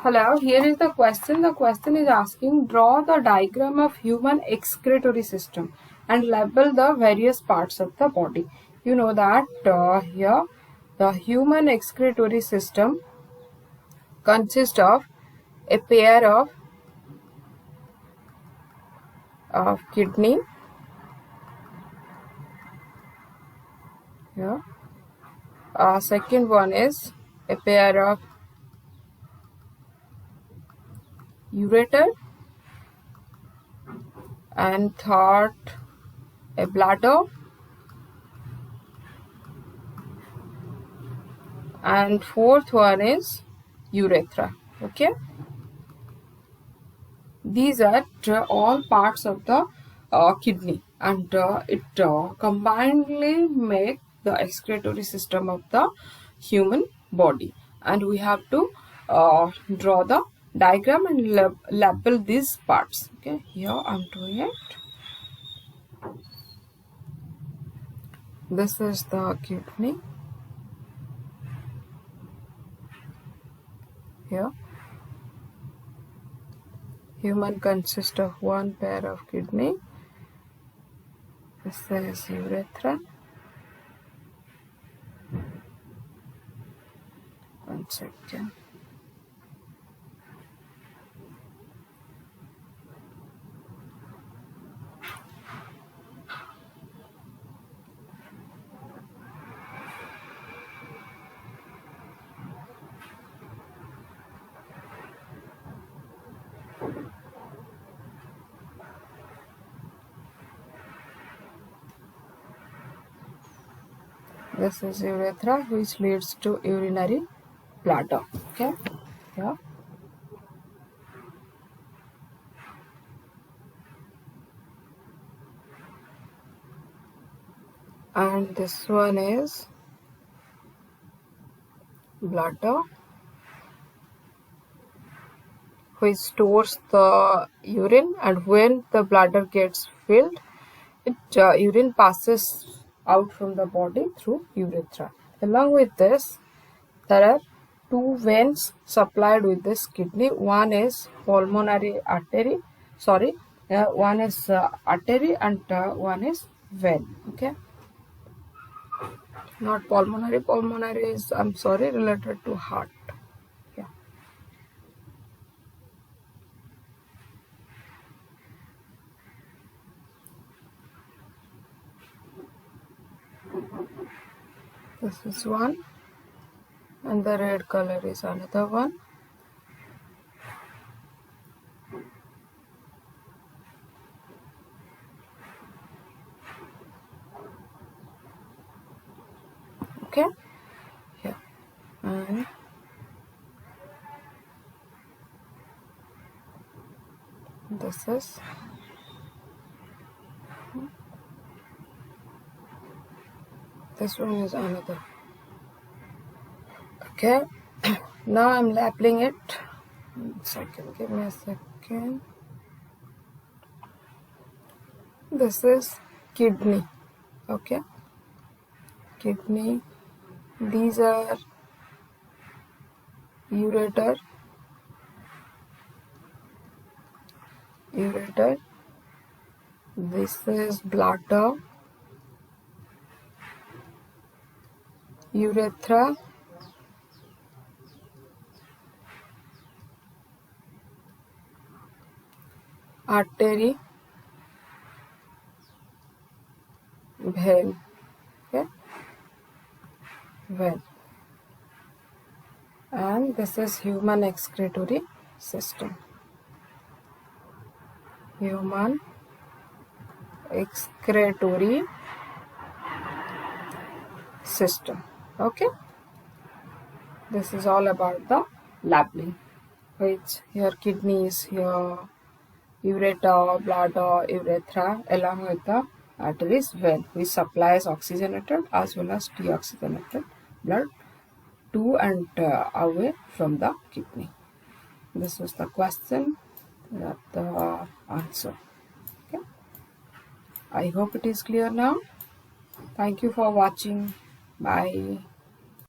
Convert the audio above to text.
Hello, here is the question. The question is asking, draw the diagram of human excretory system and label the various parts of the body. You know that here the human excretory system consists of a pair of kidney. Yeah. Second one is a pair of ureter, and third a bladder, and fourth one is urethra. Okay, these are all parts of the kidney, and it combinedly make the excretory system of the human body, and we have to draw the diagram and label these parts. Okay, here I'm doing it. This is the kidney. Here human consists of one pair of kidney. This is urethra. One second. This is urethra, which leads to urinary bladder. Okay, yeah. And this one is bladder, which stores the urine, and when the bladder gets filled, urine passes out from the body through urethra. Along with this, there are two veins supplied with this kidney. One is pulmonary artery, one is artery, and one is vein. Okay, not pulmonary. Pulmonary is, I'm sorry, related to heart. Yeah. This is one, and the red color is another one. Okay, here, and this is this one is another. Okay, now I'm labeling it. One second, give me a second. This is kidney. Okay, kidney. These are ureter, this is bladder, urethra, artery, vein. Okay, vein. And this is human excretory system. Human excretory system. Okay, this is all about the labeling, which here kidney is here, ureter, bladder, urethra, along with the arteries, vein, which supplies oxygenated as well as deoxygenated blood to and away from the kidney. This is the question, that the answer. Okay, I hope it is clear now. Thank you for watching. Bye.